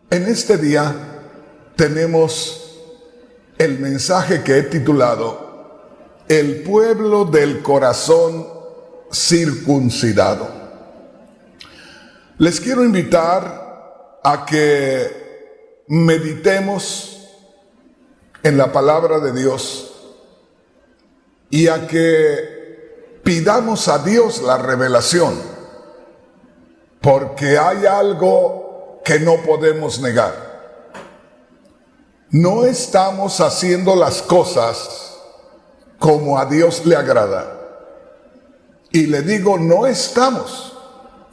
En este día tenemos el mensaje que he titulado El pueblo del corazón circuncidado. Les quiero invitar a que meditemos en la palabra de Dios y a que pidamos a Dios la revelación, porque hay algo que no podemos negar. No estamos haciendo las cosas como a Dios le agrada. Y le digo, no estamos.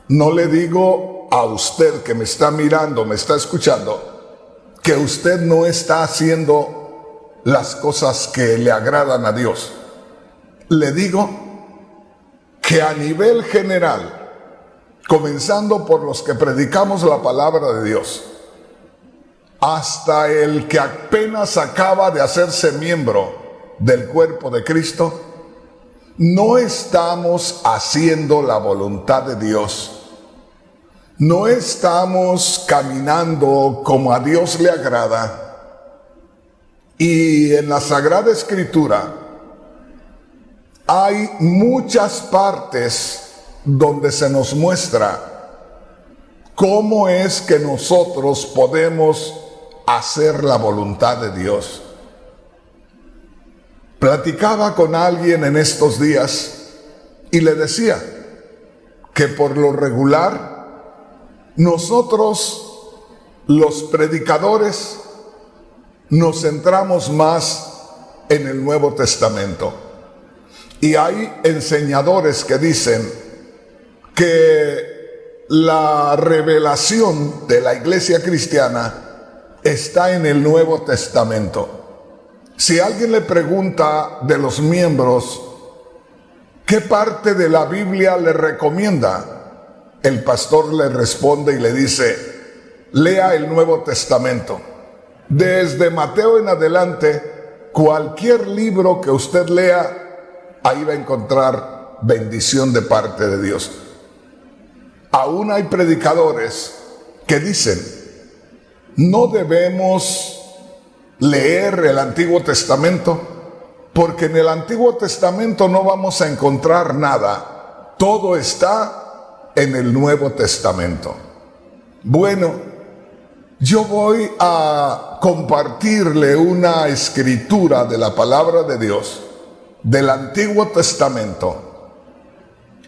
No le digo a usted que me está mirando, me está escuchando, que usted no está haciendo las cosas que le agradan a Dios. Le digo que a nivel general, comenzando por los que predicamos la palabra de Dios, hasta el que apenas acaba de hacerse miembro del cuerpo de Cristo, no estamos haciendo la voluntad de Dios. No estamos caminando como a Dios le agrada. Y en la Sagrada Escritura hay muchas partes donde se nos muestra cómo es que nosotros podemos hacer la voluntad de Dios. Platicaba con alguien en estos días y le decía que por lo regular nosotros, los predicadores, nos centramos más en el Nuevo Testamento. Y hay enseñadores que dicen que la revelación de la iglesia cristiana está en el Nuevo Testamento. Si alguien le pregunta de los miembros, ¿qué parte de la Biblia le recomienda? El pastor le responde y le dice, lea el Nuevo Testamento. Desde Mateo en adelante, cualquier libro que usted lea, ahí va a encontrar bendición de parte de Dios. Aún hay predicadores que dicen, no debemos leer el Antiguo Testamento, porque en el Antiguo Testamento no vamos a encontrar nada. Todo está en el Nuevo Testamento. Bueno, yo voy a compartirle una escritura de la palabra de Dios, del Antiguo Testamento,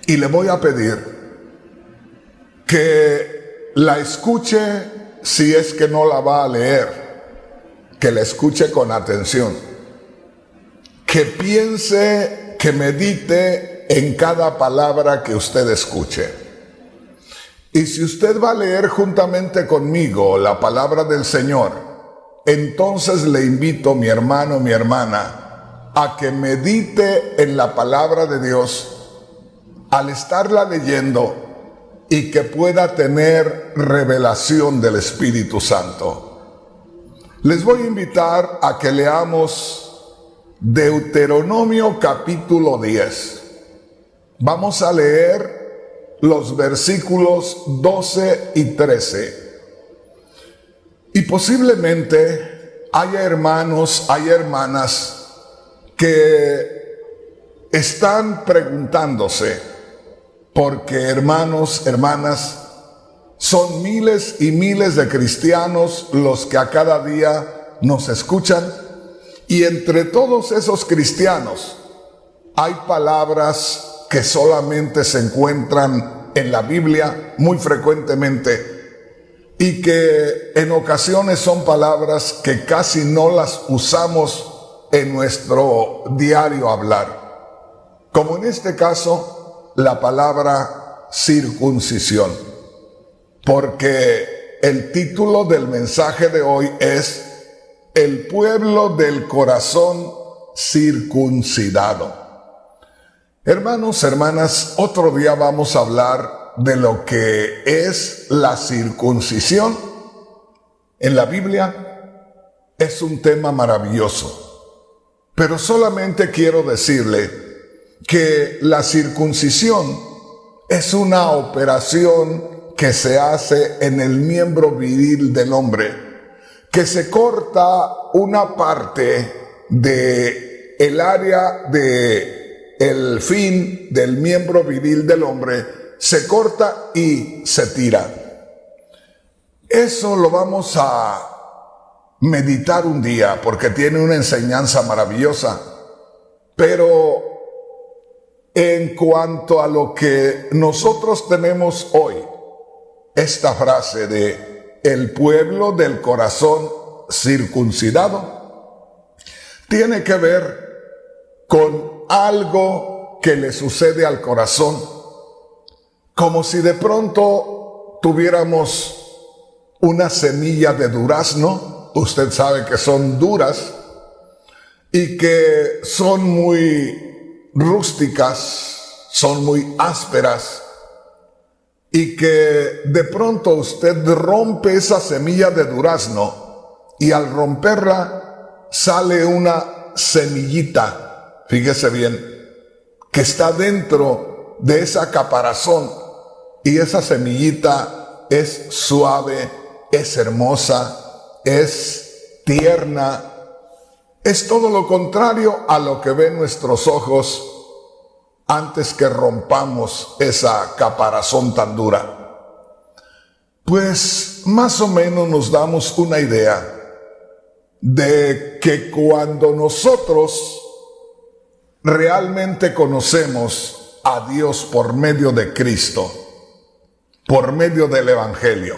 y le voy a pedir que la escuche. Si es que no la va a leer, que la escuche con atención, que piense, que medite en cada palabra que usted escuche. Y si usted va a leer juntamente conmigo la palabra del Señor, entonces le invito, mi hermano, mi hermana, a que medite en la palabra de Dios al estarla leyendo, y que pueda tener revelación del Espíritu Santo. Les voy a invitar a que leamos Deuteronomio capítulo 10. Vamos a leer los versículos 12 y 13. Y posiblemente haya hermanos, hay hermanas que están preguntándose, porque hermanos, hermanas, son miles y miles de cristianos los que a cada día nos escuchan, y entre todos esos cristianos hay palabras que solamente se encuentran en la Biblia muy frecuentemente, y que en ocasiones son palabras que casi no las usamos en nuestro diario hablar, como en este caso la palabra circuncisión, porque el título del mensaje de hoy es El pueblo del corazón circuncidado. Hermanos, hermanas, otro día vamos a hablar de lo que es la circuncisión. En la Biblia es un tema maravilloso, pero solamente quiero decirle que la circuncisión es una operación que se hace en el miembro viril del hombre, que se corta una parte de el área de el fin del miembro viril del hombre, se corta y se tira. Eso lo vamos a meditar un día porque tiene una enseñanza maravillosa. Pero en cuanto a lo que nosotros tenemos hoy, esta frase de el pueblo del corazón circuncidado tiene que ver con algo que le sucede al corazón, como si de pronto tuviéramos una semilla de durazno. Usted sabe que son duras y que son muy rústicas, son muy ásperas, y que de pronto usted rompe esa semilla de durazno y al romperla sale una semillita, fíjese bien, que está dentro de esa caparazón, y esa semillita es suave, es hermosa, es tierna, es todo lo contrario a lo que ven nuestros ojos antes que rompamos esa caparazón tan dura. Pues más o menos nos damos una idea de que cuando nosotros realmente conocemos a Dios por medio de Cristo, por medio del Evangelio,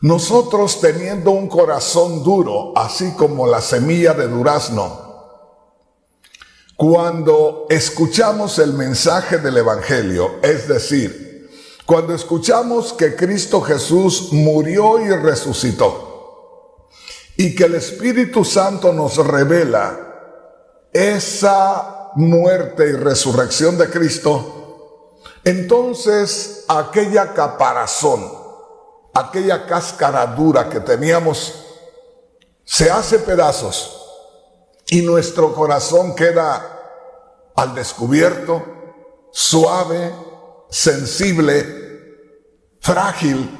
nosotros teniendo un corazón duro, así como la semilla de durazno, cuando escuchamos el mensaje del Evangelio, es decir, cuando escuchamos que Cristo Jesús murió y resucitó, y que el Espíritu Santo nos revela esa muerte y resurrección de Cristo, entonces aquella caparazón, aquella cáscara dura que teníamos, se hace pedazos y nuestro corazón queda al descubierto, suave, sensible, frágil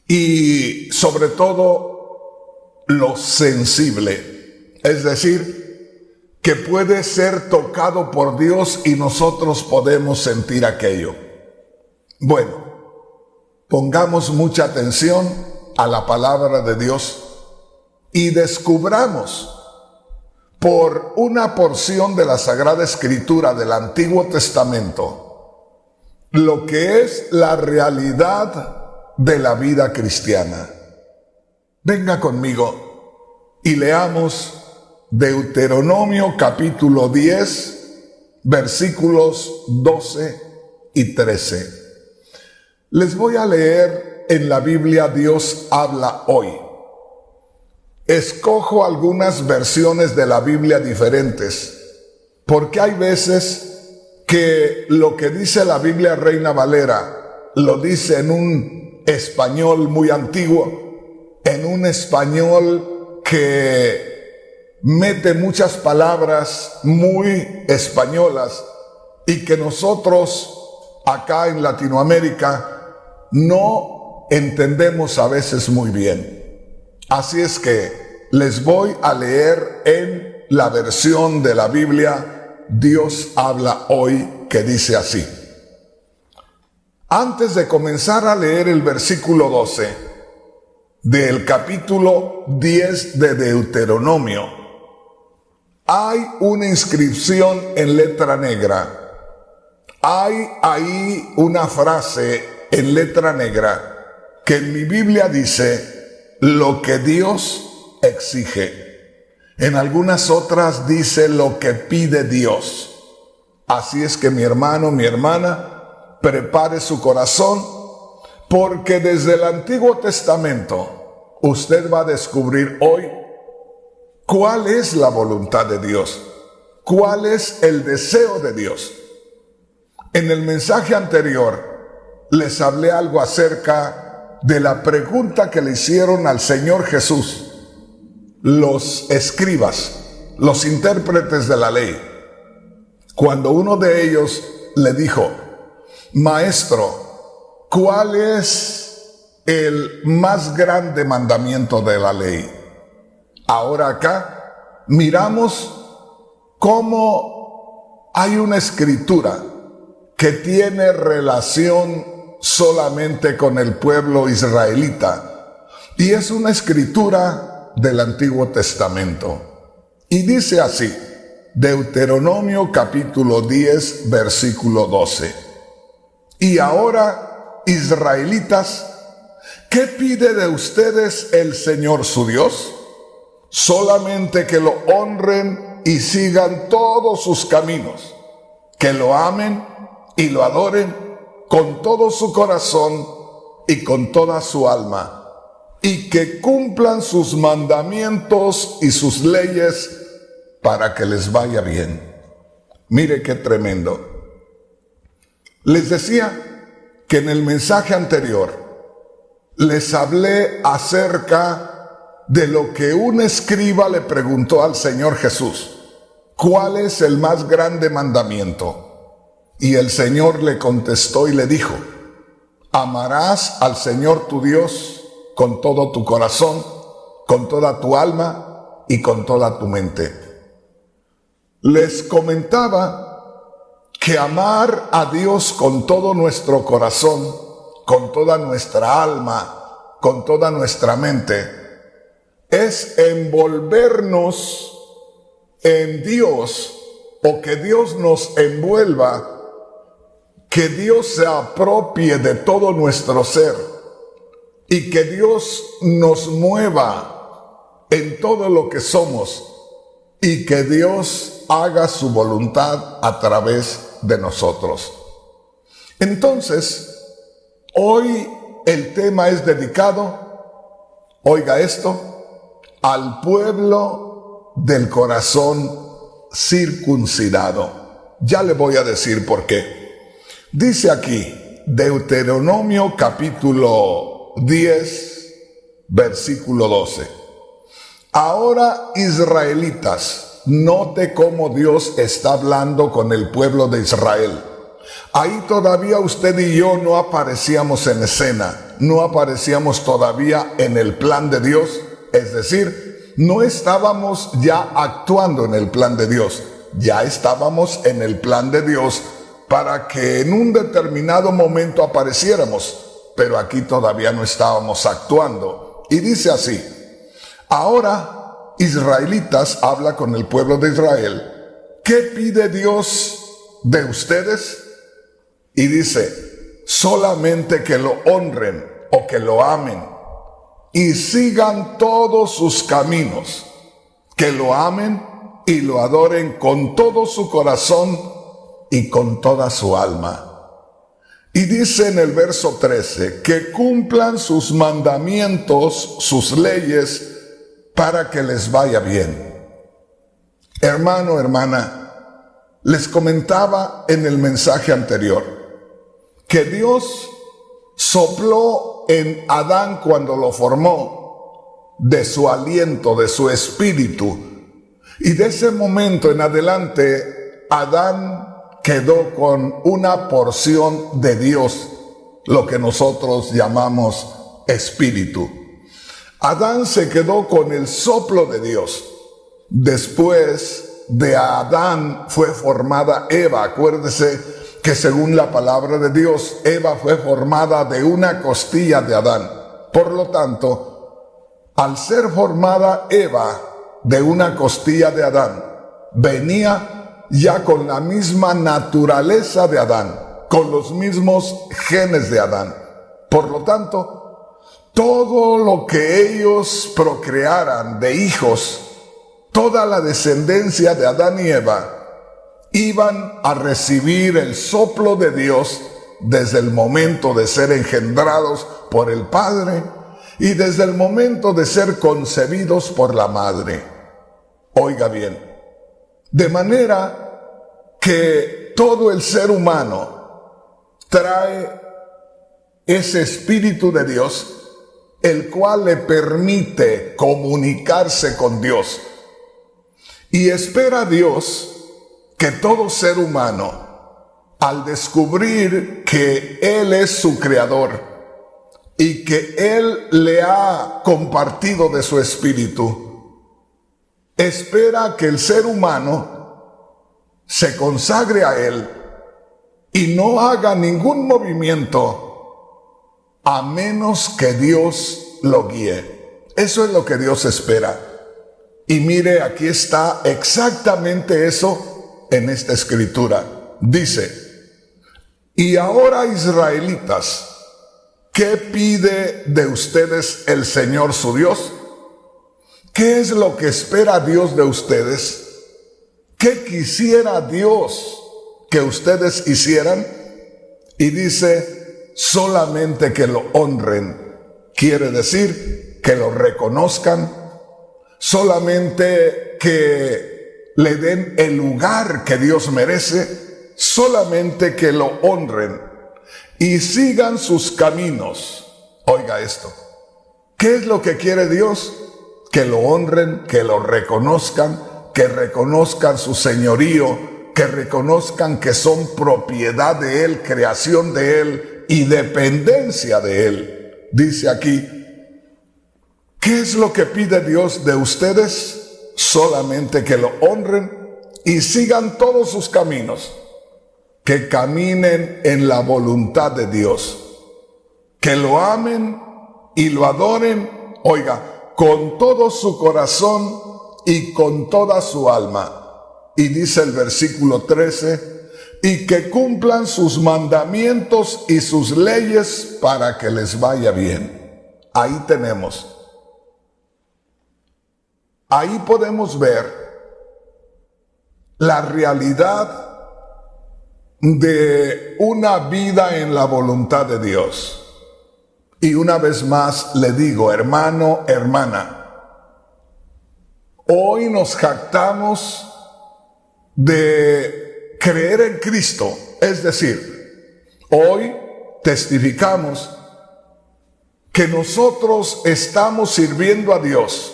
y sobre todo lo sensible, es decir, que puede ser tocado por Dios y nosotros podemos sentir aquello. Bueno, pongamos mucha atención a la palabra de Dios y descubramos por una porción de la Sagrada Escritura del Antiguo Testamento lo que es la realidad de la vida cristiana. Venga conmigo y leamos Deuteronomio capítulo 10, versículos 12 y 13. Les voy a leer en la Biblia Dios habla hoy. Escojo algunas versiones de la Biblia diferentes, porque hay veces que lo que dice la Biblia Reina Valera lo dice en un español muy antiguo, en un español que mete muchas palabras muy españolas y que nosotros acá en Latinoamérica no entendemos a veces muy bien. Así es que les voy a leer en la versión de la Biblia Dios habla hoy, que dice así. Antes de comenzar a leer el versículo 12 del capítulo 10 de Deuteronomio, hay una inscripción en letra negra. Hay ahí una frase en letra negra que en mi Biblia dice: lo que Dios exige. En algunas otras dice lo que pide Dios. Así es que mi hermano, mi hermana, prepare su corazón, porque desde el Antiguo Testamento usted va a descubrir hoy cuál es la voluntad de Dios, cuál es el deseo de Dios. En el mensaje anterior les hablé algo acerca de la pregunta que le hicieron al Señor Jesús los escribas, los intérpretes de la ley, cuando uno de ellos le dijo: Maestro, ¿cuál es el más grande mandamiento de la ley? Ahora acá miramos cómo hay una escritura que tiene relación solamente con el pueblo israelita, y es una escritura del Antiguo Testamento. Y dice así, Deuteronomio capítulo 10, versículo 12. Y ahora, israelitas, ¿qué pide de ustedes el Señor su Dios? Solamente que lo honren y sigan todos sus caminos, que lo amen y lo adoren con todo su corazón y con toda su alma, y que cumplan sus mandamientos y sus leyes para que les vaya bien. Mire qué tremendo. Les decía que en el mensaje anterior les hablé acerca de lo que un escriba le preguntó al Señor Jesús: ¿cuál es el más grande mandamiento? Y el Señor le contestó y le dijo: amarás al Señor tu Dios con todo tu corazón, con toda tu alma y con toda tu mente. Les comentaba que amar a Dios con todo nuestro corazón, con toda nuestra alma, con toda nuestra mente, es envolvernos en Dios, o que Dios nos envuelva, que Dios se apropie de todo nuestro ser y que Dios nos mueva en todo lo que somos y que Dios haga su voluntad a través de nosotros. Entonces, hoy el tema es dedicado, oiga esto, al pueblo del corazón circuncidado. Ya le voy a decir por qué. Dice aquí, Deuteronomio capítulo 10, versículo 12. Ahora, israelitas, note cómo Dios está hablando con el pueblo de Israel. Ahí todavía usted y yo no aparecíamos en escena, no aparecíamos todavía en el plan de Dios, es decir, no estábamos ya actuando en el plan de Dios, ya estábamos en el plan de Dios para que en un determinado momento apareciéramos, pero aquí todavía no estábamos actuando. Y dice así: ahora, israelitas, habla con el pueblo de Israel, ¿qué pide Dios de ustedes? Y dice, solamente que lo honren o que lo amen y sigan todos sus caminos, que lo amen y lo adoren con todo su corazón y con toda su alma. Y dice en el verso 13, que cumplan sus mandamientos, sus leyes, para que les vaya bien. Hermano, hermana, les comentaba en el mensaje anterior que Dios sopló en Adán cuando lo formó de su aliento, de su espíritu, y de ese momento en adelante Adán quedó con una porción de Dios, lo que nosotros llamamos espíritu. Adán se quedó con el soplo de Dios. Después de Adán fue formada Eva. Acuérdese que según la palabra de Dios, Eva fue formada de una costilla de Adán. Por lo tanto, al ser formada Eva de una costilla de Adán, venía ya con la misma naturaleza de Adán, con los mismos genes de Adán. Por lo tanto, todo lo que ellos procrearan de hijos, toda la descendencia de Adán y Eva, iban a recibir el soplo de Dios desde el momento de ser engendrados por el Padre y desde el momento de ser concebidos por la Madre. Oiga bien, de manera que todo el ser humano trae ese Espíritu de Dios, el cual le permite comunicarse con Dios. Y espera Dios que todo ser humano al descubrir que Él es su creador y que Él le ha compartido de su espíritu, espera que el ser humano se consagre a Él y no haga ningún movimiento a menos que Dios lo guíe. Eso es lo que Dios espera. Y mire, aquí está exactamente eso en esta escritura. Dice: y ahora, israelitas, ¿qué pide de ustedes el Señor su Dios? ¿Qué es lo que espera Dios de ustedes? ¿Qué quisiera Dios que ustedes hicieran? Y dice: solamente que lo honren. Quiere decir que lo reconozcan, solamente que le den el lugar que Dios merece, solamente que lo honren y sigan sus caminos. Oiga esto. ¿Qué es lo que quiere Dios? Que lo honren, que lo reconozcan, que reconozcan su señorío, que reconozcan que son propiedad de Él, creación de Él y dependencia de Él. Dice aquí, ¿qué es lo que pide Dios de ustedes? Solamente que lo honren y sigan todos sus caminos, que caminen en la voluntad de Dios, que lo amen y lo adoren, oiga, con todo su corazón y con toda su alma. Y dice el versículo 13, y que cumplan sus mandamientos y sus leyes para que les vaya bien. Ahí tenemos. Ahí podemos ver la realidad de una vida en la voluntad de Dios. Y una vez más le digo, hermano, hermana, hoy nos jactamos de creer en Cristo, es decir, hoy testificamos que nosotros estamos sirviendo a Dios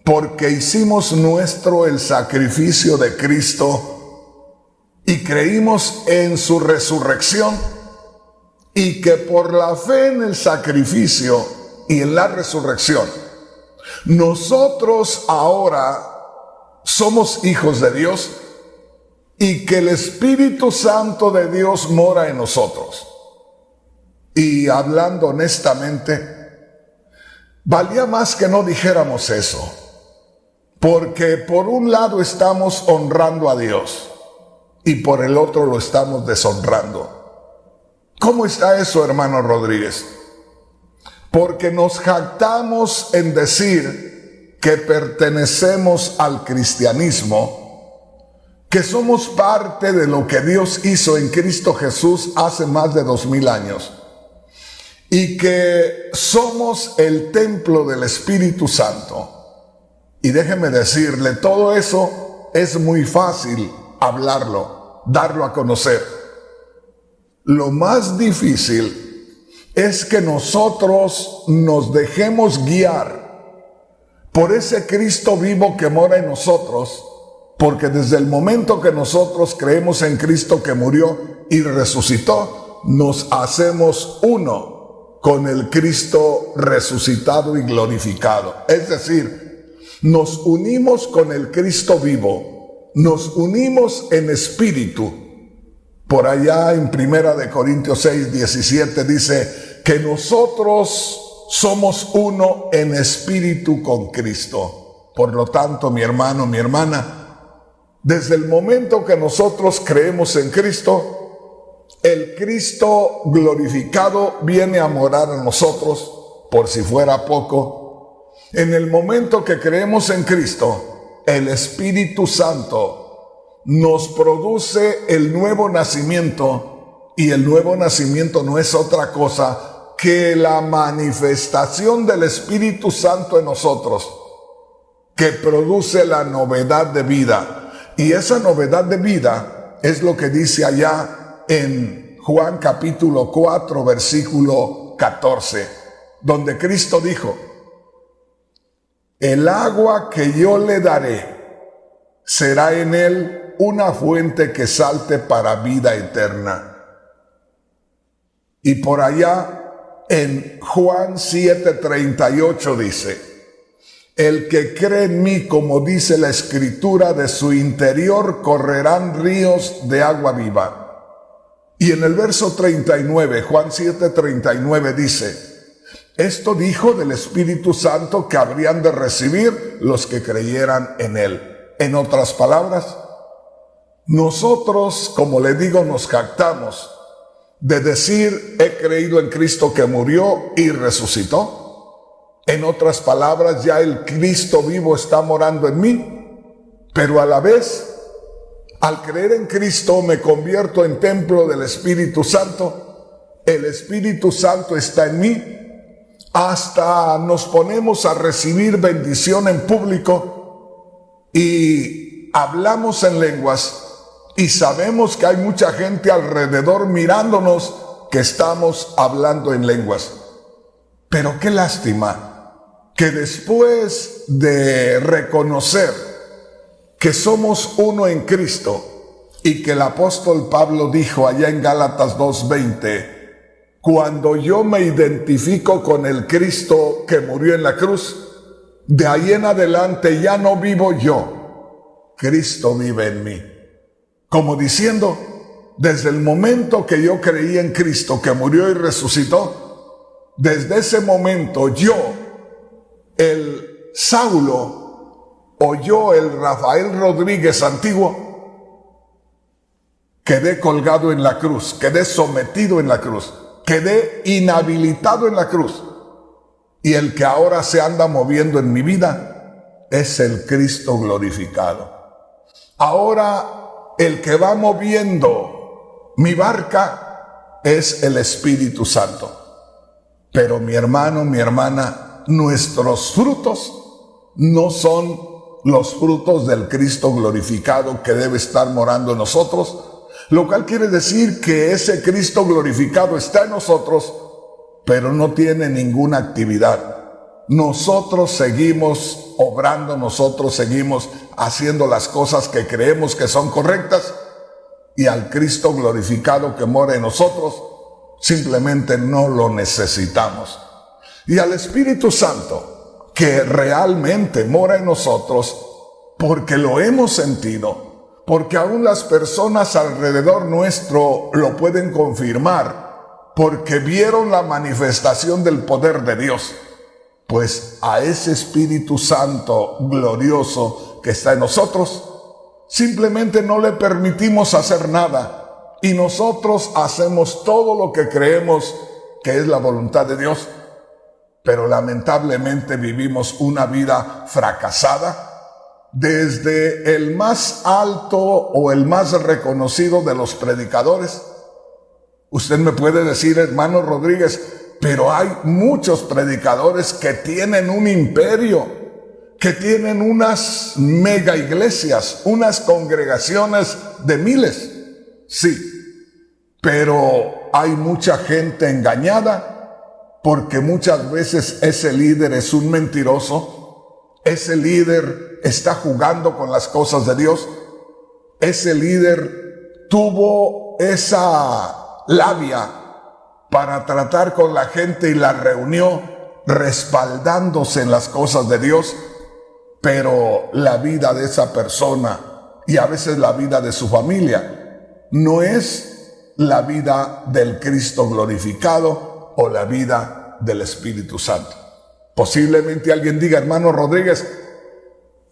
porque hicimos nuestro el sacrificio de Cristo y creímos en su resurrección, y que por la fe en el sacrificio y en la resurrección, nosotros ahora somos hijos de Dios y que el Espíritu Santo de Dios mora en nosotros. Y hablando honestamente, valía más que no dijéramos eso, porque por un lado estamos honrando a Dios y por el otro lo estamos deshonrando. ¿Cómo está eso, hermano Rodríguez? Porque nos jactamos en decir que pertenecemos al cristianismo, que somos parte de lo que Dios hizo en Cristo Jesús hace más de 2000 años, y que somos el templo del Espíritu Santo. Y déjeme decirle, todo eso es muy fácil hablarlo, darlo a conocer. Lo más difícil es que nosotros nos dejemos guiar por ese Cristo vivo que mora en nosotros, porque desde el momento que nosotros creemos en Cristo que murió y resucitó, nos hacemos uno con el Cristo resucitado y glorificado. Es decir, nos unimos con el Cristo vivo, nos unimos en espíritu. Por allá en 1 Corintios 6, 17 dice que nosotros somos uno en espíritu con Cristo. Por lo tanto, mi hermano, mi hermana, desde el momento que nosotros creemos en Cristo, el Cristo glorificado viene a morar en nosotros, por si fuera poco. En el momento que creemos en Cristo, el Espíritu Santo nos produce el nuevo nacimiento, y el nuevo nacimiento no es otra cosa que la manifestación del Espíritu Santo en nosotros, que produce la novedad de vida. Y esa novedad de vida es lo que dice allá en Juan capítulo 4, versículo 14, donde Cristo dijo: el agua que yo le daré será en él una fuente que salte para vida eterna. Y por allá en Juan 7:38 dice: el que cree en mí, como dice la Escritura, de su interior correrán ríos de agua viva. Y en el verso 39, Juan 7:39 dice: esto dijo del Espíritu Santo que habrían de recibir los que creyeran en él. En otras palabras, nosotros, como le digo, nos jactamos de decir: he creído en Cristo que murió y resucitó. En otras palabras, ya el Cristo vivo está morando en mí, pero a la vez, al creer en Cristo me convierto en templo del Espíritu Santo. El Espíritu Santo está en mí. Hasta nos ponemos a recibir bendición en público y hablamos en lenguas y sabemos que hay mucha gente alrededor mirándonos que estamos hablando en lenguas. Pero qué lástima que después de reconocer que somos uno en Cristo y que el apóstol Pablo dijo allá en Gálatas 2:20: cuando yo me identifico con el Cristo que murió en la cruz, de ahí en adelante ya no vivo yo, Cristo vive en mí. Como diciendo, desde el momento que yo creí en Cristo que murió y resucitó, desde ese momento yo, el Saulo, o yo, el Rafael Rodríguez antiguo, quedé colgado en la cruz, quedé sometido en la cruz, quedé inhabilitado en la cruz. Y el que ahora se anda moviendo en mi vida es el Cristo glorificado. Ahora el que va moviendo mi barca es el Espíritu Santo. Pero mi hermano, mi hermana, nuestros frutos no son los frutos del Cristo glorificado que debe estar morando en nosotros, lo cual quiere decir que ese Cristo glorificado está en nosotros, pero no tiene ninguna actividad. Nosotros seguimos obrando, nosotros seguimos haciendo las cosas que creemos que son correctas, y al Cristo glorificado que mora en nosotros simplemente no lo necesitamos. Y al Espíritu Santo que realmente mora en nosotros, porque lo hemos sentido, porque aún las personas alrededor nuestro lo pueden confirmar, porque vieron la manifestación del poder de Dios. Pues a ese Espíritu Santo glorioso que está en nosotros, simplemente no le permitimos hacer nada, y nosotros hacemos todo lo que creemos que es la voluntad de Dios, pero lamentablemente vivimos una vida fracasada. Desde el más alto o el más reconocido de los predicadores. Usted me puede decir, hermano Rodríguez, pero hay muchos predicadores que tienen un imperio, que tienen unas mega iglesias, unas congregaciones de miles. Sí, pero hay mucha gente engañada, porque muchas veces ese líder es un mentiroso. Ese líder está jugando con las cosas de Dios. Ese líder tuvo esa labia para tratar con la gente y la reunió respaldándose en las cosas de Dios, pero la vida de esa persona y a veces la vida de su familia no es la vida del Cristo glorificado o la vida del Espíritu Santo. Posiblemente alguien diga, hermano Rodríguez,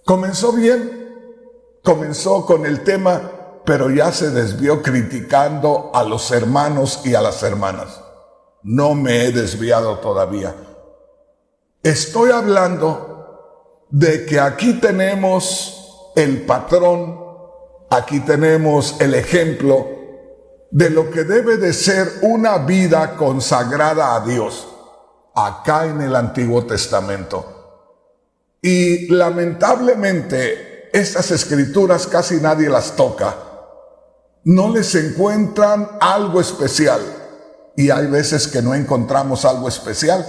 comenzó bien, comenzó con el tema, pero ya se desvió criticando a los hermanos y a las hermanas. No me he desviado todavía. Estoy hablando de que aquí tenemos el patrón, aquí tenemos el ejemplo de lo que debe de ser una vida consagrada a Dios. Acá en el Antiguo Testamento. Y lamentablemente estas escrituras casi nadie las toca. No les encuentran algo especial. Y hay veces que no encontramos algo especial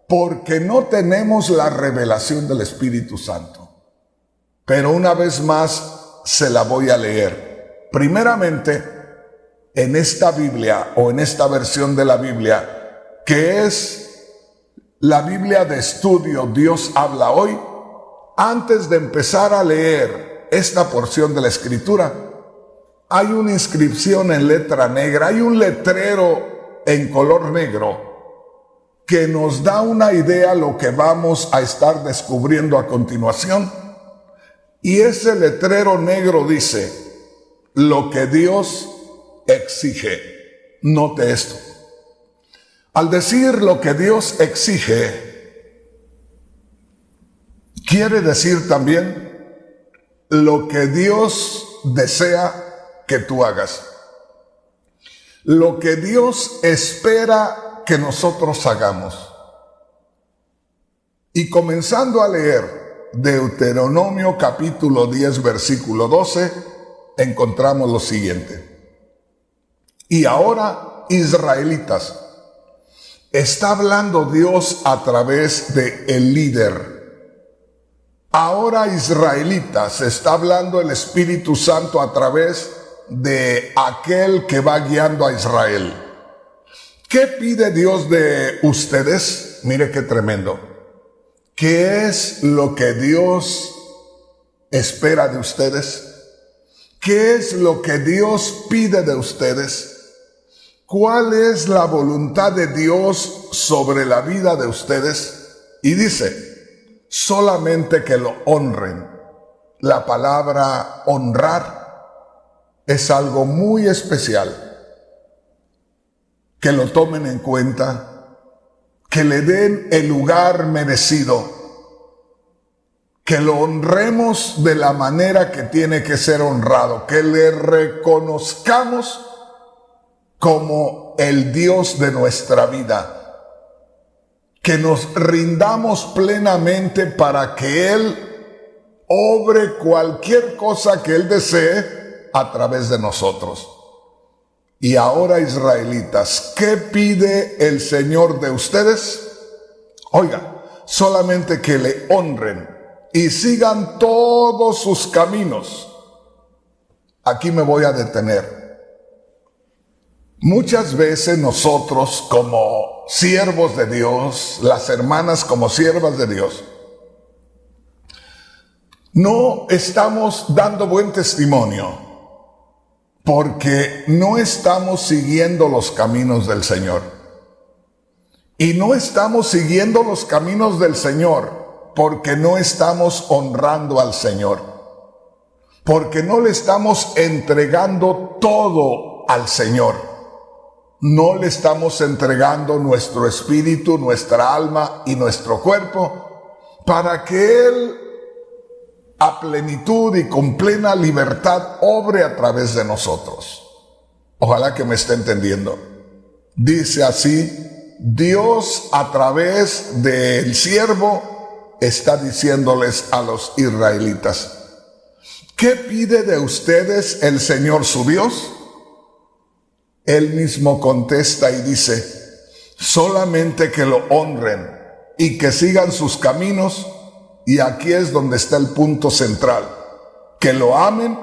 porque no tenemos la revelación del Espíritu Santo. Pero una vez más se la voy a leer. Primeramente, en esta Biblia o en esta versión de la Biblia, que es la Biblia de estudio Dios habla hoy, antes de empezar a leer esta porción de la Escritura, hay una inscripción en letra negra, hay un letrero en color negro que nos da una idea de lo que vamos a estar descubriendo a continuación. Y ese letrero negro dice, lo que Dios exige. Note esto. Al decir lo que Dios exige, quiere decir también lo que Dios desea que tú hagas. Lo que Dios espera que nosotros hagamos. Y comenzando a leer Deuteronomio capítulo 10 versículo 12, encontramos lo siguiente. Y ahora, israelitas, está hablando Dios a través de el líder. Ahora, israelitas, está hablando el Espíritu Santo a través de aquel que va guiando a Israel. ¿Qué pide Dios de ustedes? Mire qué tremendo. ¿Qué es lo que Dios espera de ustedes? ¿Qué es lo que Dios pide de ustedes? ¿Cuál es la voluntad de Dios sobre la vida de ustedes? Y dice, solamente que lo honren. La palabra honrar es algo muy especial. Que lo tomen en cuenta, que le den el lugar merecido, que lo honremos de la manera que tiene que ser honrado, que le reconozcamos como el Dios de nuestra vida, que nos rindamos plenamente para que Él obre cualquier cosa que Él desee a través de nosotros. Y ahora, israelitas, ¿qué pide el Señor de ustedes? Oiga, solamente que le honren y sigan todos sus caminos. Aquí me voy a detener. Muchas veces nosotros, como siervos de Dios, las hermanas como siervas de Dios, no estamos dando buen testimonio. Porque no estamos siguiendo los caminos del Señor. Y no estamos siguiendo los caminos del Señor porque no estamos honrando al Señor. Porque no le estamos entregando todo al Señor. No le estamos entregando nuestro espíritu, nuestra alma y nuestro cuerpo para que Él, a plenitud y con plena libertad, obre a través de nosotros. Ojalá que me esté entendiendo. Dice así, Dios a través del siervo está diciéndoles a los israelitas, ¿qué pide de ustedes el Señor su Dios? Él mismo contesta y dice, solamente que lo honren y que sigan sus caminos. Y aquí es donde está el punto central, que lo amen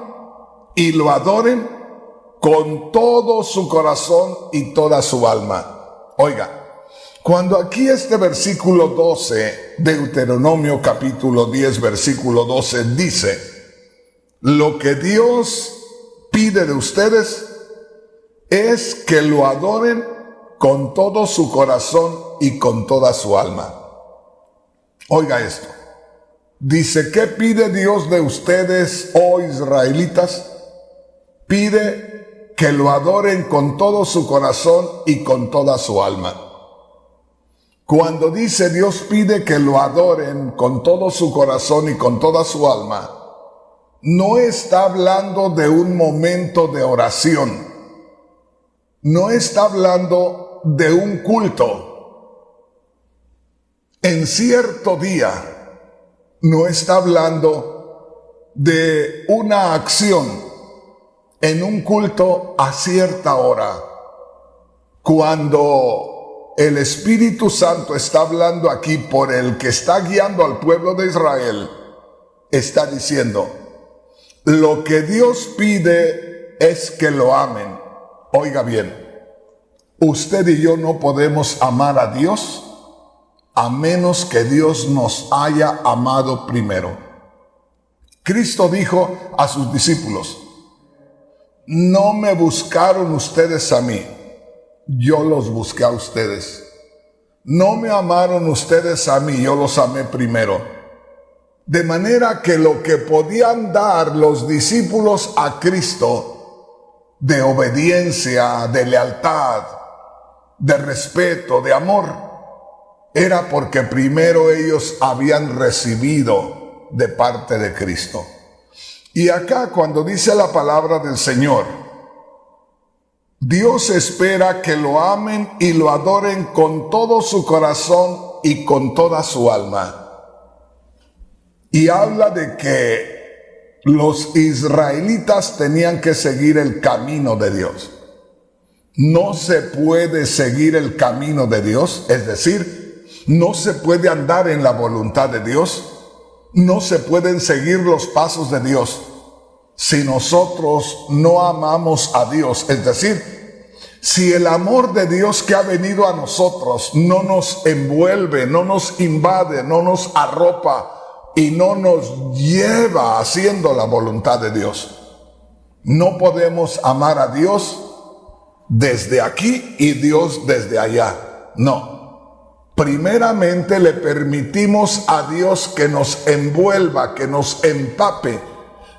y lo adoren con todo su corazón y toda su alma. Oiga, cuando aquí este versículo 12, Deuteronomio capítulo 10, versículo 12, dice, lo que Dios pide de ustedes es que lo adoren con todo su corazón y con toda su alma. Oiga esto. Dice, ¿qué pide Dios de ustedes, oh israelitas? Pide que lo adoren con todo su corazón y con toda su alma. Cuando dice Dios pide que lo adoren con todo su corazón y con toda su alma, no está hablando de un momento de oración. No está hablando de un culto. En cierto día, no está hablando de una acción en un culto a cierta hora. Cuando el Espíritu Santo está hablando aquí por el que está guiando al pueblo de Israel, está diciendo, lo que Dios pide es que lo amen. Oiga bien, usted y yo no podemos amar a Dios a menos que Dios nos haya amado primero. Cristo dijo a sus discípulos: no me buscaron ustedes a mí, yo los busqué a ustedes. No me amaron ustedes a mí, yo los amé primero. De manera que lo que podían dar los discípulos a Cristo de obediencia, de lealtad, de respeto, de amor, era porque primero ellos habían recibido de parte de Cristo. Y acá cuando dice la palabra del Señor, Dios espera que lo amen y lo adoren con todo su corazón y con toda su alma. Y habla de que los israelitas tenían que seguir el camino de Dios. No se puede seguir el camino de Dios, es decir, no se puede andar en la voluntad de Dios, no se pueden seguir los pasos de Dios si nosotros no amamos a Dios. Es decir, si el amor de Dios que ha venido a nosotros no nos envuelve, no nos invade, no nos arropa y no nos lleva haciendo la voluntad de Dios, no podemos amar a Dios desde aquí y Dios desde allá. No. Primeramente le permitimos a Dios que nos envuelva, que nos empape,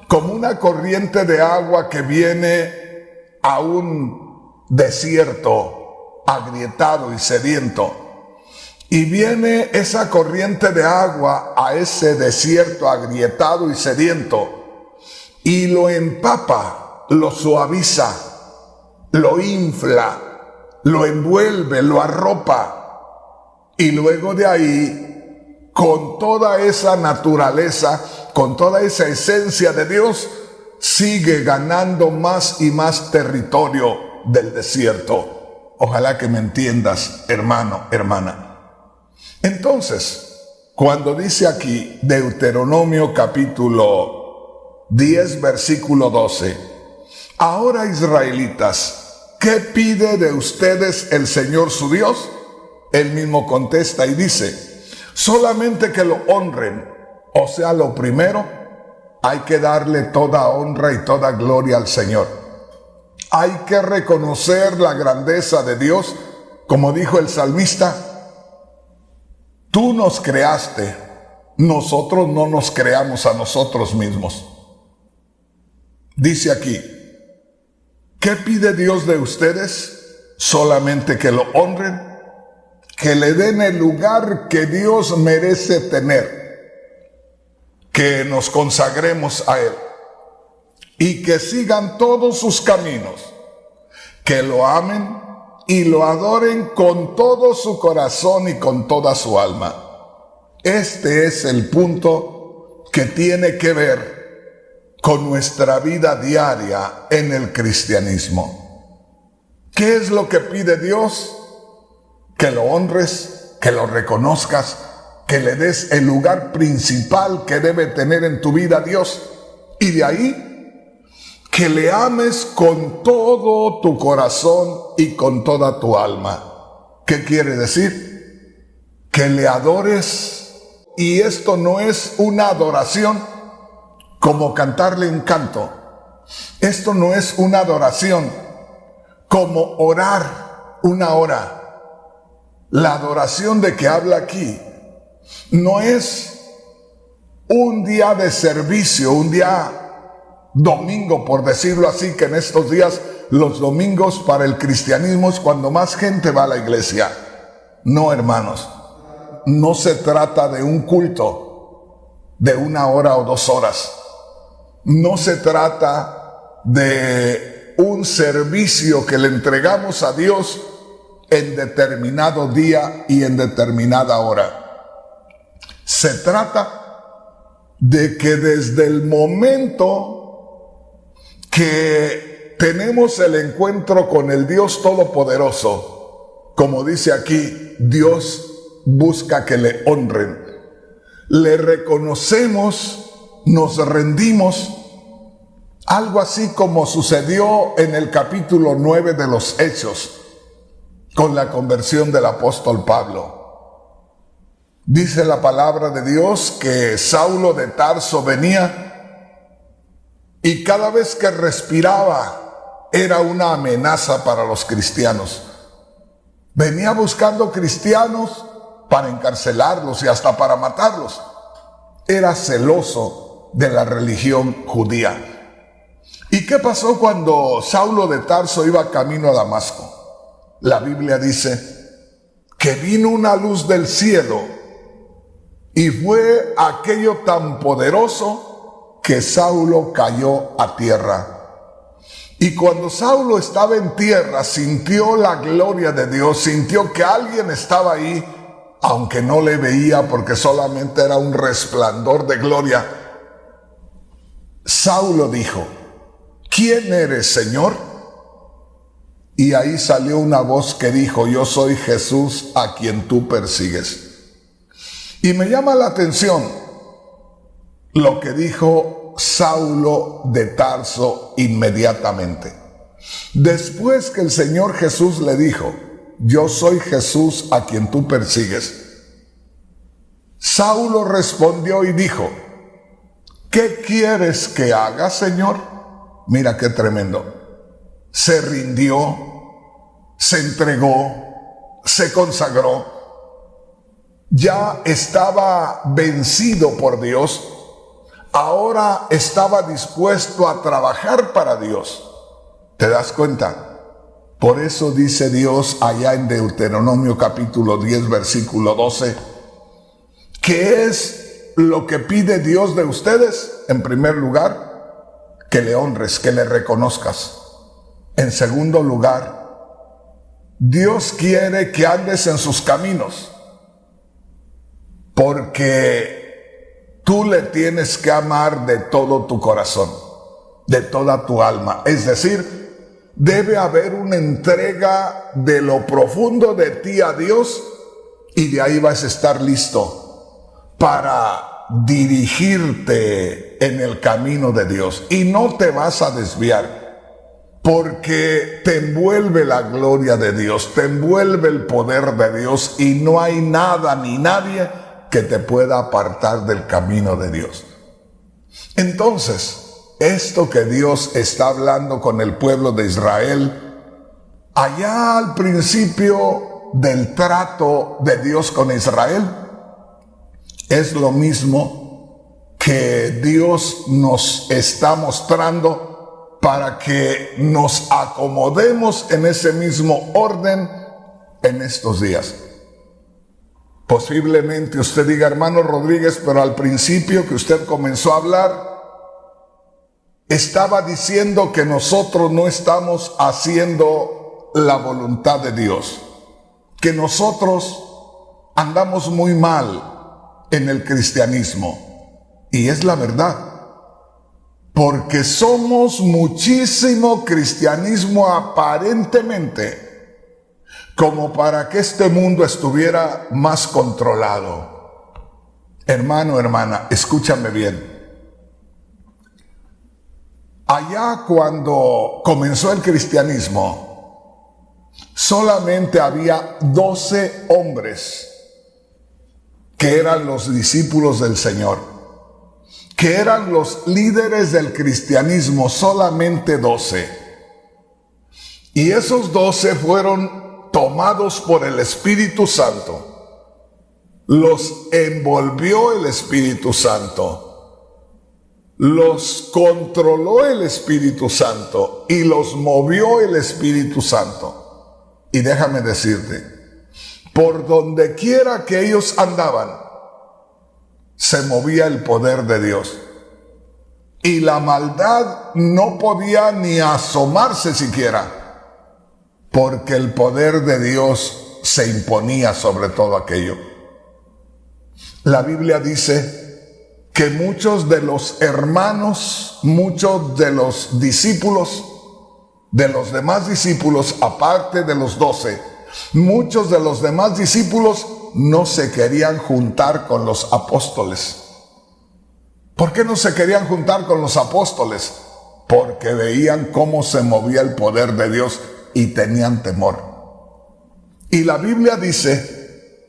como una corriente de agua que viene a un desierto agrietado y sediento. Y viene esa corriente de agua a ese desierto agrietado y sediento y lo empapa, lo suaviza, lo infla, lo envuelve, lo arropa. Y luego de ahí, con toda esa naturaleza, con toda esa esencia de Dios, sigue ganando más y más territorio del desierto. Ojalá que me entiendas, hermano, hermana. Entonces, cuando dice aquí Deuteronomio capítulo 10, versículo 12, ahora israelitas, ¿qué pide de ustedes el Señor su Dios? Él mismo contesta y dice, solamente que lo honren. O sea, lo primero, hay que darle toda honra y toda gloria al Señor. Hay que reconocer la grandeza de Dios, como dijo el salmista, tú nos creaste, nosotros no nos creamos a nosotros mismos. Dice aquí, ¿qué pide Dios de ustedes? Solamente que lo honren, que le den el lugar que Dios merece tener, que nos consagremos a Él y que sigan todos sus caminos, que lo amen y lo adoren con todo su corazón y con toda su alma. Este es el punto que tiene que ver con nuestra vida diaria en el cristianismo. ¿Qué es lo que pide Dios? Que lo honres, que lo reconozcas, que le des el lugar principal que debe tener en tu vida Dios. Y de ahí, que le ames con todo tu corazón y con toda tu alma. ¿Qué quiere decir? Que le adores. Y esto no es una adoración como cantarle un canto. Esto no es una adoración como orar una hora. La adoración de que habla aquí no es un día de servicio, un día domingo, por decirlo así, que en estos días, los domingos para el cristianismo es cuando más gente va a la iglesia. No, hermanos, no se trata de un culto de 1 hora o 2 horas. No se trata de un servicio que le entregamos a Dios en determinado día y en determinada hora. Se trata de que desde el momento que tenemos el encuentro con el Dios Todopoderoso, como dice aquí, Dios busca que le honren. Le reconocemos, nos rendimos Algo así como sucedió en el capítulo 9 de los Hechos con la conversión del apóstol Pablo. Dice la palabra de Dios que Saulo de Tarso venía y cada vez que respiraba era una amenaza para los cristianos. Venía buscando cristianos para encarcelarlos y hasta para matarlos. Era celoso de la religión judía. ¿Y qué pasó cuando Saulo de Tarso iba camino a Damasco? La Biblia dice que vino una luz del cielo y fue aquello tan poderoso que Saulo cayó a tierra. Y cuando Saulo estaba en tierra, sintió la gloria de Dios, sintió que alguien estaba ahí, aunque no le veía porque solamente era un resplandor de gloria. Saulo dijo: ¿quién eres, Señor? Y ahí salió una voz que dijo: yo soy Jesús a quien tú persigues. Y me llama la atención lo que dijo Saulo de Tarso inmediatamente. Después que el Señor Jesús le dijo: yo soy Jesús a quien tú persigues, Saulo respondió y dijo: ¿qué quieres que haga, Señor? Mira qué tremendo. Se rindió, se entregó, se consagró. Ya estaba vencido por Dios. Ahora estaba dispuesto a trabajar para Dios. ¿Te das cuenta? Por eso dice Dios allá en Deuteronomio capítulo 10, versículo 12, ¿qué es lo que pide Dios de ustedes? En primer lugar, que le honres, que le reconozcas. En segundo lugar, Dios quiere que andes en sus caminos, porque tú le tienes que amar de todo tu corazón, de toda tu alma. Es decir, debe haber una entrega de lo profundo de ti a Dios, y de ahí vas a estar listo para dirigirte en el camino de Dios, y no te vas a desviar, porque te envuelve la gloria de Dios, te envuelve el poder de Dios, y no hay nada ni nadie que te pueda apartar del camino de Dios. Entonces, esto que Dios está hablando con el pueblo de Israel, allá al principio del trato de Dios con Israel, es lo mismo que Dios nos está mostrando para que nos acomodemos en ese mismo orden en estos días. Posiblemente usted diga: hermano Rodríguez, pero al principio que usted comenzó a hablar, estaba diciendo que nosotros no estamos haciendo la voluntad de Dios, que nosotros andamos muy mal en el cristianismo. Y es la verdad, porque somos muchísimo cristianismo aparentemente, como para que este mundo estuviera más controlado. Hermano, hermana, escúchame bien. Allá cuando comenzó el cristianismo, solamente había 12 hombres que eran los discípulos del Señor, que eran los líderes del cristianismo, solamente 12. Y esos 12 fueron tomados por el Espíritu Santo. Los envolvió el Espíritu Santo. Los controló el Espíritu Santo y los movió el Espíritu Santo. Y déjame decirte, por donde quiera que ellos andaban, se movía el poder de Dios. Y la maldad no podía ni asomarse siquiera, porque el poder de Dios se imponía sobre todo aquello. La Biblia dice que muchos de los hermanos, muchos de los discípulos, de los demás discípulos, aparte de los 12, muchos de los demás discípulos no se querían juntar con los apóstoles. ¿Por qué no se querían juntar con los apóstoles? porque veían cómo se movía el poder de Dios y tenían temor. Y la Biblia dice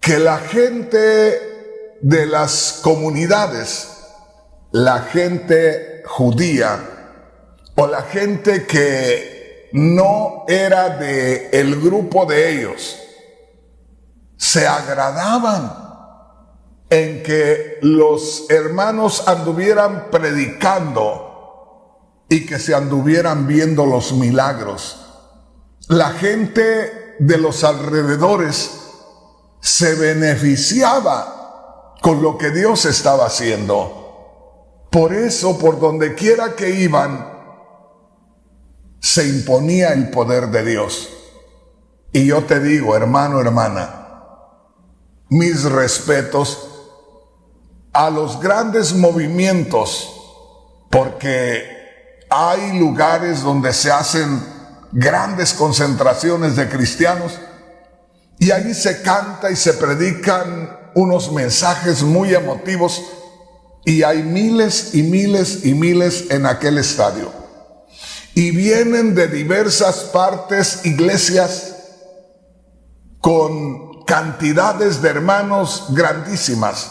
que la gente de las comunidades, la gente judía o la gente que no era del grupo de ellos, se agradaban en que los hermanos anduvieran predicando y que se anduvieran viendo los milagros. La gente de los alrededores se beneficiaba con lo que Dios estaba haciendo. Por eso, por donde quiera que iban, se imponía el poder de Dios. Y yo te digo, hermano, hermana, mis respetos a los grandes movimientos, porque hay lugares donde se hacen grandes concentraciones de cristianos y allí se canta y se predican unos mensajes muy emotivos y hay miles y miles y miles en aquel estadio. Y vienen de diversas partes iglesias con cantidades de hermanos grandísimas.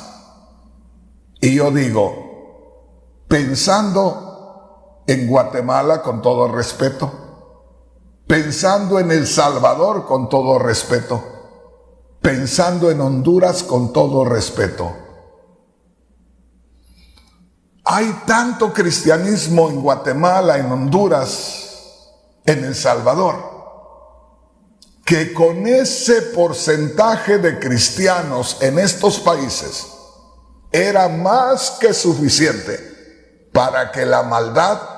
Y yo digo, pensando en Guatemala con todo respeto, pensando en El Salvador con todo respeto, pensando en Honduras con todo respeto, hay tanto cristianismo en Guatemala, en Honduras, en El Salvador, que con ese porcentaje de cristianos en estos países era más que suficiente para que la maldad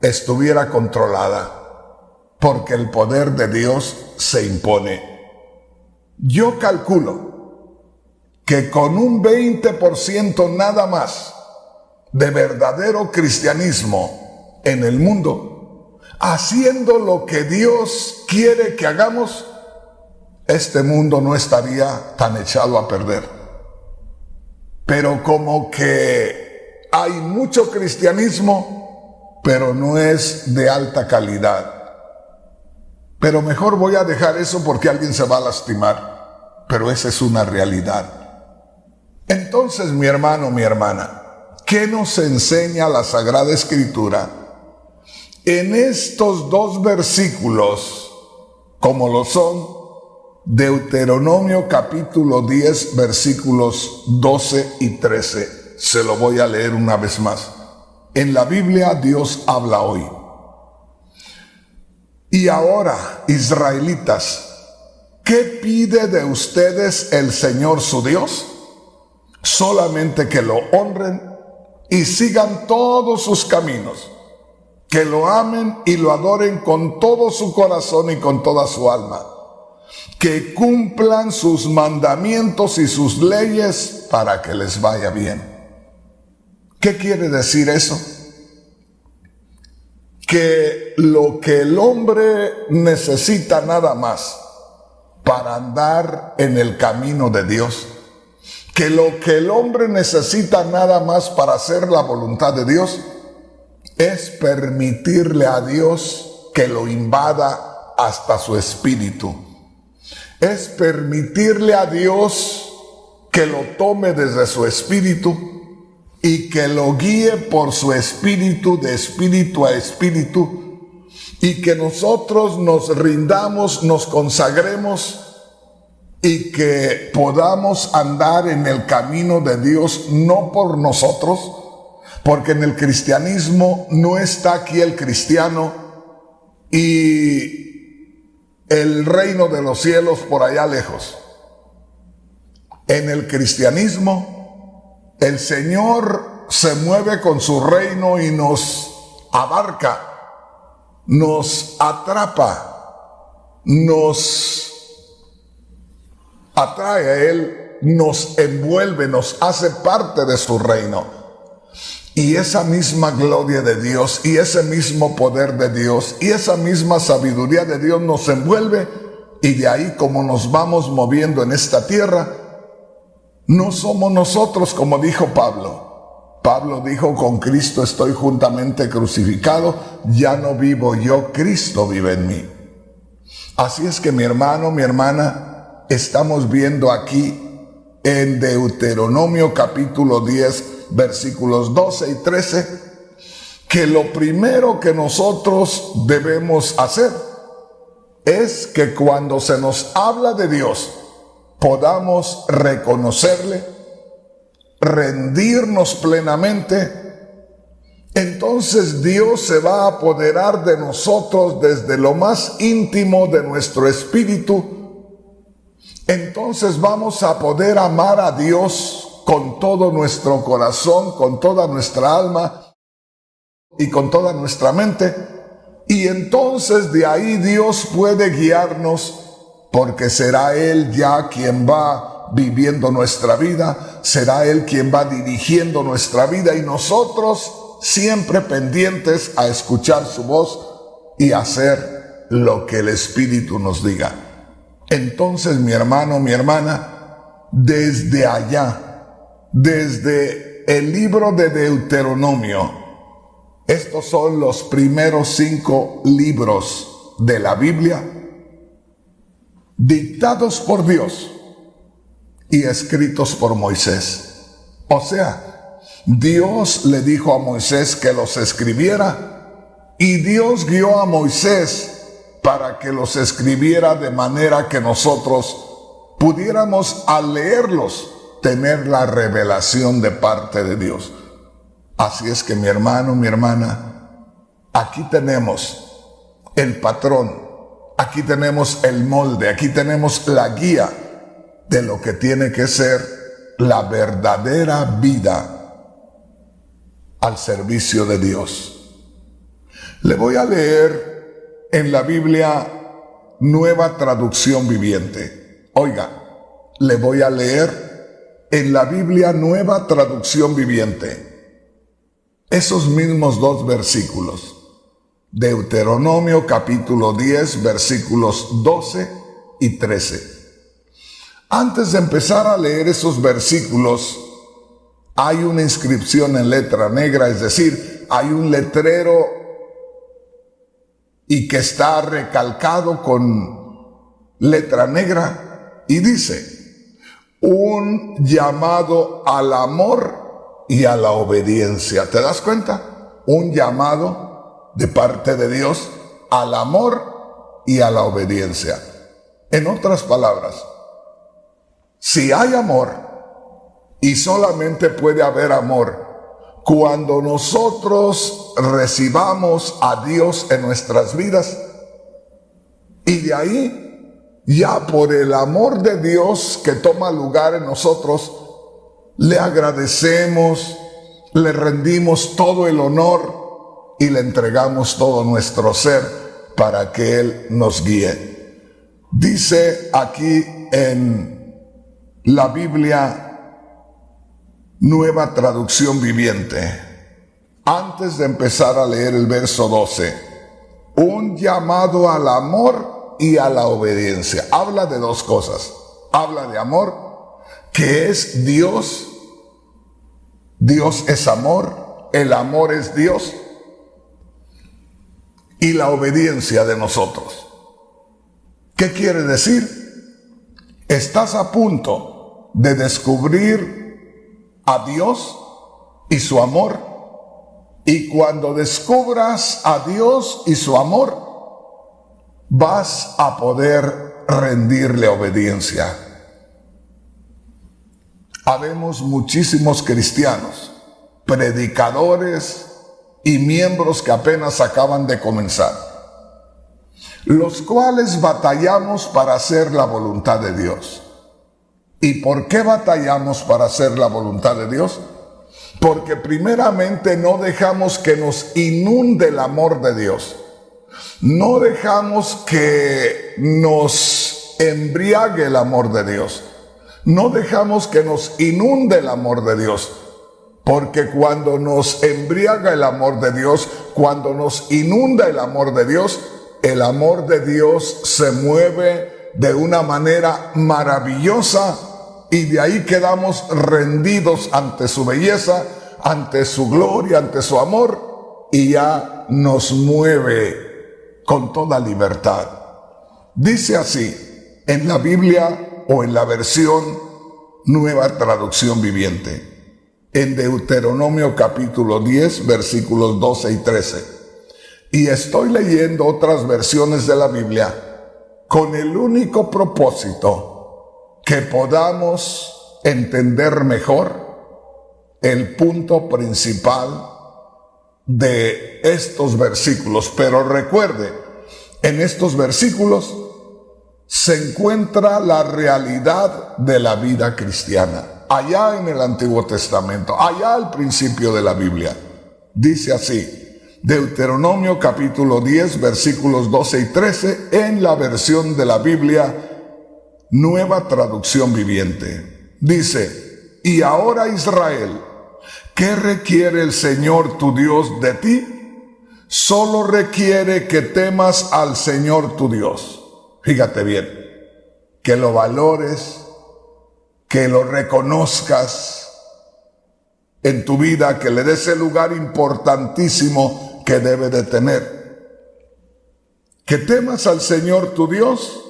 estuviera controlada, porque el poder de Dios se impone. Yo calculo que con un 20% nada más de verdadero cristianismo en el mundo, haciendo lo que Dios quiere que hagamos, este mundo no estaría tan echado a perder. Pero como que hay mucho cristianismo, pero no es de alta calidad. Pero mejor voy a dejar eso porque alguien se va a lastimar. Pero esa es una realidad. Entonces, mi hermano, mi hermana, ¿qué nos enseña la Sagrada Escritura en estos dos versículos, como lo son Deuteronomio capítulo 10, versículos 12 y 13? Se lo voy a leer una vez más. En la Biblia Dios habla hoy. Y ahora, israelitas, ¿qué pide de ustedes el Señor su Dios? Solamente que lo honren y sigan todos sus caminos, que lo amen y lo adoren con todo su corazón y con toda su alma, que cumplan sus mandamientos y sus leyes para que les vaya bien. ¿Qué quiere decir eso? Que lo que el hombre necesita nada más para andar en el camino de Dios, que lo que el hombre necesita nada más para hacer la voluntad de Dios, es permitirle a Dios que lo invada hasta su espíritu. Es permitirle a Dios que lo tome desde su espíritu y que lo guíe por su espíritu, de espíritu a espíritu, y que nosotros nos rindamos, nos consagremos y que podamos andar en el camino de Dios, no por nosotros, porque en el cristianismo no está aquí el cristiano y el reino de los cielos por allá lejos. En el cristianismo, el Señor se mueve con su reino y nos abarca, nos atrapa, nos atrae a Él, nos envuelve, nos hace parte de su reino. Y esa misma gloria de Dios, y ese mismo poder de Dios, y esa misma sabiduría de Dios nos envuelve, y de ahí, como nos vamos moviendo en esta tierra, no somos nosotros, como dijo Pablo, Pablo dijo, con Cristo estoy juntamente crucificado, ya no vivo yo, Cristo vive en mí. Así es que mi hermano, mi hermana, estamos viendo aquí en Deuteronomio capítulo 10, versículos 12 y 13, que lo primero que nosotros debemos hacer es que cuando se nos habla de Dios, podamos reconocerle, rendirnos plenamente. Entonces Dios se va a apoderar de nosotros desde lo más íntimo de nuestro espíritu. Entonces vamos a poder amar a Dios con todo nuestro corazón, con toda nuestra alma y con toda nuestra mente. Y entonces de ahí Dios puede guiarnos, porque será Él ya quien va viviendo nuestra vida, será Él quien va dirigiendo nuestra vida, y nosotros siempre pendientes a escuchar su voz y hacer lo que el Espíritu nos diga. Entonces, mi hermano, mi hermana, desde allá, desde el libro de Deuteronomio, estos son los primeros 5 libros de la Biblia, dictados por Dios y escritos por Moisés. O sea, Dios le dijo a Moisés que los escribiera, y Dios guió a Moisés para que los escribiera de manera que nosotros pudiéramos, al leerlos, tener la revelación de parte de Dios. Así es que, mi hermano, mi hermana, aquí tenemos el patrón, aquí tenemos el molde, aquí tenemos la guía de lo que tiene que ser la verdadera vida al servicio de Dios. Le voy a leer en la Biblia Nueva Traducción Viviente. Oiga, le voy a leer en la Biblia Nueva Traducción Viviente esos mismos 2 versículos. Deuteronomio capítulo 10, versículos 12 y 13. Antes de empezar a leer esos versículos, hay una inscripción en letra negra, es decir, hay un letrero y que está recalcado con letra negra y dice: un llamado al amor y a la obediencia. ¿Te das cuenta? Un llamado de parte de Dios al amor y a la obediencia. En otras palabras, si hay amor, y solamente puede haber amor cuando nosotros recibamos a Dios en nuestras vidas, y de ahí, ya por el amor de Dios que toma lugar en nosotros, le agradecemos, le rendimos todo el honor y le entregamos todo nuestro ser para que Él nos guíe. Dice aquí en la Biblia Nueva Traducción Viviente, antes de empezar a leer el verso 12, un llamado al amor y a la obediencia. Habla de 2 cosas. Habla de amor, que es Dios. Dios es amor, el amor es Dios, y la obediencia de nosotros. ¿Qué quiere decir? Estás a punto de descubrir a Dios y su amor, y cuando descubras a Dios y su amor, vas a poder rendirle obediencia. Habemos muchísimos cristianos, predicadores y miembros que apenas acaban de comenzar, los cuales batallamos para hacer la voluntad de Dios. ¿Y por qué batallamos para hacer la voluntad de Dios? Porque primeramente no dejamos que nos inunde el amor de Dios. No dejamos que nos embriague el amor de Dios. No dejamos que nos inunde el amor de Dios, porque cuando nos embriaga el amor de Dios, cuando nos inunda el amor de Dios se mueve de una manera maravillosa, y de ahí quedamos rendidos ante su belleza, ante su gloria, ante su amor, y ya nos mueve con toda libertad. Dice así en la Biblia o en la versión Nueva Traducción Viviente, en Deuteronomio capítulo 10, versículos 12 y 13. Y estoy leyendo otras versiones de la Biblia con el único propósito que podamos entender mejor el punto principal de estos versículos. Pero recuerde, en estos versículos se encuentra la realidad de la vida cristiana. Allá en el Antiguo Testamento, allá al principio de la Biblia. Dice así, Deuteronomio capítulo 10, versículos 12 y 13, en la versión de la Biblia Nueva Traducción Viviente. Dice, y ahora Israel, ¿qué requiere el Señor tu Dios de ti? Solo requiere que temas al Señor tu Dios. Fíjate bien, que lo valores, que lo reconozcas en tu vida, que le des el lugar importantísimo que debe de tener. Que temas al Señor tu Dios,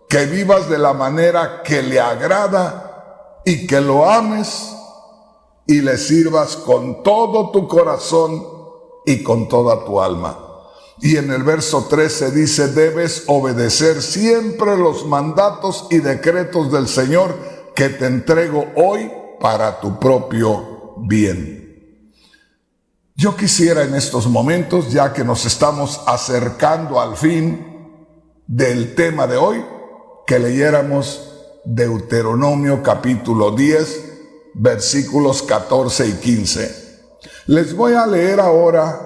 que vivas de la manera que le agrada y que lo ames y le sirvas con todo tu corazón y con toda tu alma. Y en el verso 13 dice, debes obedecer siempre los mandatos y decretos del Señor que te entrego hoy para tu propio bien. Yo quisiera en estos momentos, ya que nos estamos acercando al fin del tema de hoy, que leyéramos Deuteronomio capítulo 10, versículos 14 y 15. Les voy a leer ahora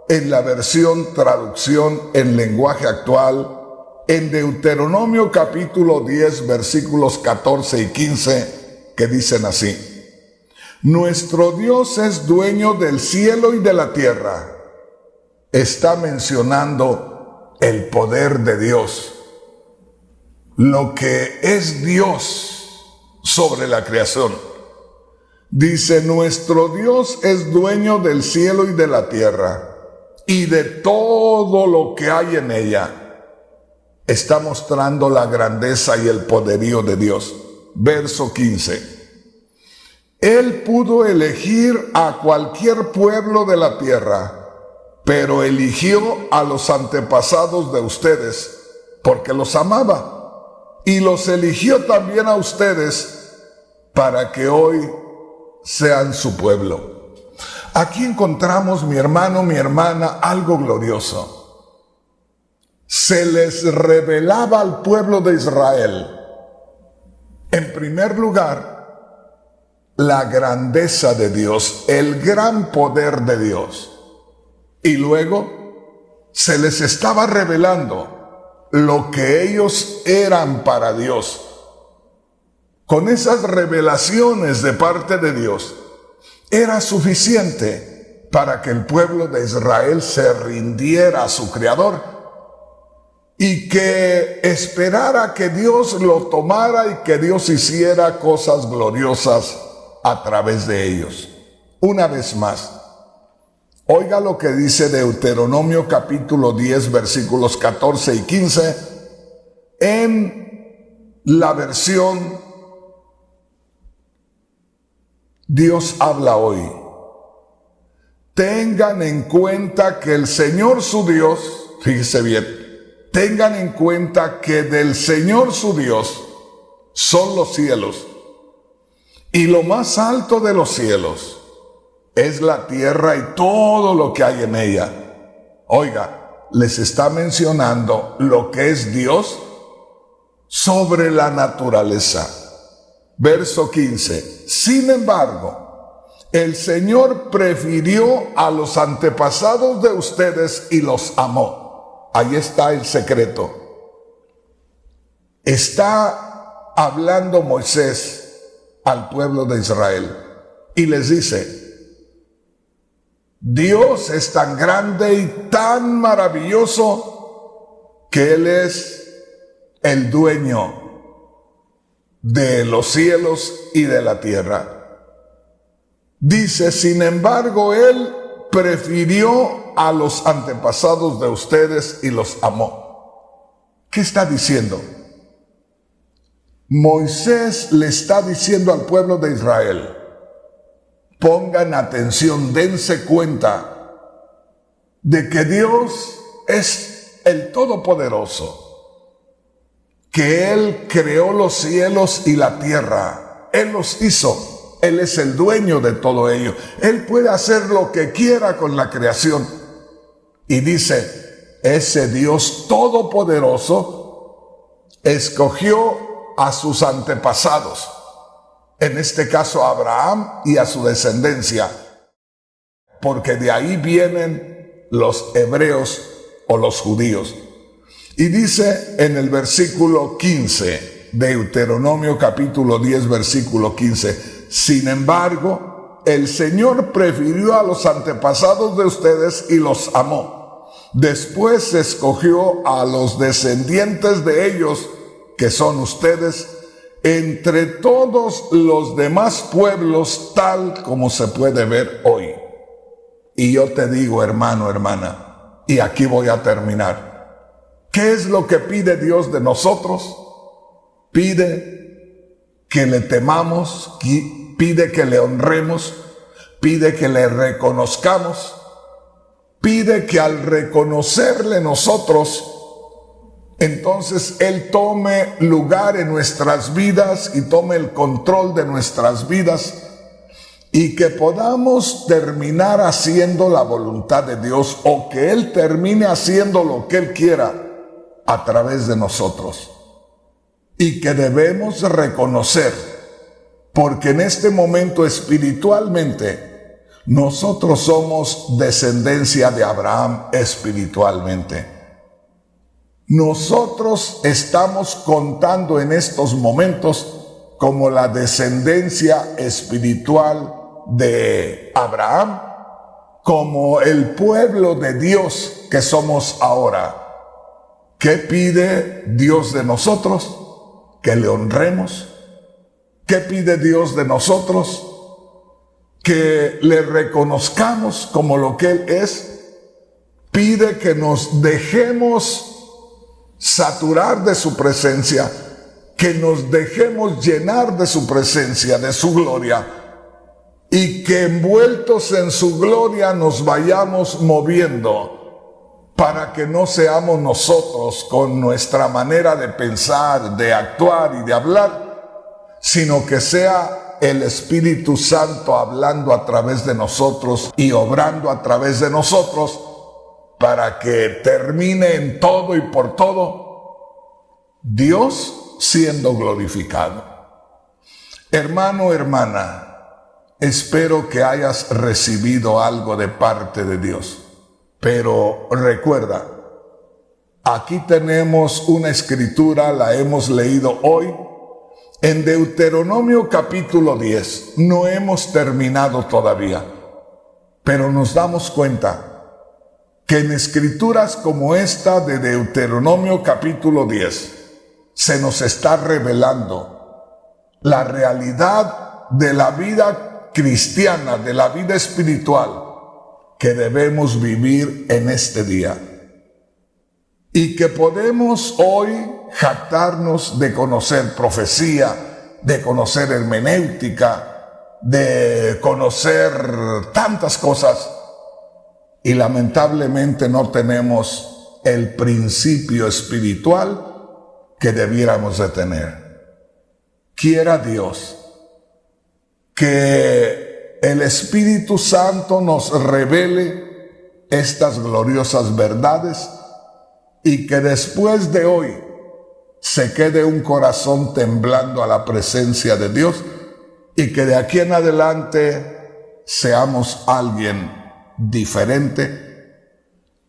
en la versión traducción en lenguaje actual, en Deuteronomio capítulo 10, versículos 14 y 15, que dicen así: nuestro Dios es dueño del cielo y de la tierra. Está mencionando el poder de Dios, lo que es Dios sobre la creación. Dice, nuestro Dios es dueño del cielo y de la tierra y de todo lo que hay en ella. Está mostrando la grandeza y el poderío de Dios. Verso 15. Él pudo elegir a cualquier pueblo de la tierra, pero eligió a los antepasados de ustedes porque los amaba, y los eligió también a ustedes para que hoy sean su pueblo. Aquí encontramos, mi hermano, mi hermana, algo glorioso. Se les revelaba al pueblo de Israel, en primer lugar, la grandeza de Dios, el gran poder de Dios. Y luego se les estaba revelando lo que ellos eran para Dios. Con esas revelaciones de parte de Dios, era suficiente para que el pueblo de Israel se rindiera a su Creador y que esperara que Dios lo tomara y que Dios hiciera cosas gloriosas a través de ellos. Una vez más, oiga lo que dice Deuteronomio capítulo 10, versículos 14 y 15, en la versión Dios habla hoy. Tengan en cuenta que el Señor su Dios, fíjese bien, tengan en cuenta que del Señor su Dios son los cielos, y lo más alto de los cielos es la tierra y todo lo que hay en ella. Oiga, les está mencionando lo que es Dios sobre la naturaleza. Verso 15. Sin embargo, el Señor prefirió a los antepasados de ustedes y los amó. Ahí está el secreto. Está hablando Moisés al pueblo de Israel y les dice: Dios es tan grande y tan maravilloso que Él es el dueño de los cielos y de la tierra. Dice, sin embargo, Él prefirió a los antepasados de ustedes y los amó. ¿Qué está diciendo? Moisés le está diciendo al pueblo de Israel, pongan atención, dense cuenta de que Dios es el Todopoderoso, que Él creó los cielos y la tierra, Él los hizo, Él es el dueño de todo ello, Él puede hacer lo que quiera con la creación. Y dice, ese Dios Todopoderoso escogió a sus antepasados, en este caso a Abraham y a su descendencia, porque de ahí vienen los hebreos o los judíos. Y dice en el versículo 15, Deuteronomio capítulo 10, versículo 15, sin embargo, el Señor prefirió a los antepasados de ustedes y los amó. Después escogió a los descendientes de ellos, que son ustedes, entre todos los demás pueblos, tal como se puede ver hoy. Y yo te digo, hermano, hermana, y aquí voy a terminar, ¿qué es lo que pide Dios de nosotros? Pide que le temamos, pide que le honremos, pide que le reconozcamos, pide que al reconocerle nosotros, entonces Él tome lugar en nuestras vidas y tome el control de nuestras vidas y que podamos terminar haciendo la voluntad de Dios o que Él termine haciendo lo que Él quiera a través de nosotros. Y que debemos reconocer, porque en este momento espiritualmente nosotros somos descendencia de Abraham espiritualmente. Nosotros estamos contando en estos momentos como la descendencia espiritual de Abraham, como el pueblo de Dios que somos ahora. ¿Qué pide Dios de nosotros? Que le honremos. ¿Qué pide Dios de nosotros? Que le reconozcamos como lo que Él es. Pide que nos dejemos saturar de su presencia, que nos dejemos llenar de su presencia, de su gloria, y que envueltos en su gloria nos vayamos moviendo para que no seamos nosotros con nuestra manera de pensar, de actuar y de hablar, sino que sea el Espíritu Santo hablando a través de nosotros y obrando a través de nosotros, para que termine en todo y por todo Dios siendo glorificado. Hermano, hermana, espero que hayas recibido algo de parte de Dios. Pero recuerda, aquí tenemos una escritura, la hemos leído hoy, en Deuteronomio capítulo 10. No hemos terminado todavía, pero nos damos cuenta que en escrituras como esta de Deuteronomio capítulo 10 se nos está revelando la realidad de la vida cristiana, de la vida espiritual que debemos vivir en este día. Y que podemos hoy jactarnos de conocer profecía, de conocer hermenéutica, de conocer tantas cosas, y lamentablemente no tenemos el principio espiritual que debiéramos de tener. Quiera Dios que el Espíritu Santo nos revele estas gloriosas verdades y que después de hoy se quede un corazón temblando a la presencia de Dios y que de aquí en adelante seamos alguien diferente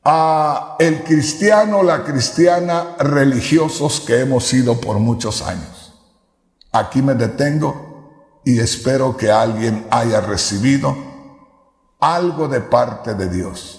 a el cristiano o la cristiana religiosos que hemos sido por muchos años. Aquí me detengo y espero que alguien haya recibido algo de parte de Dios.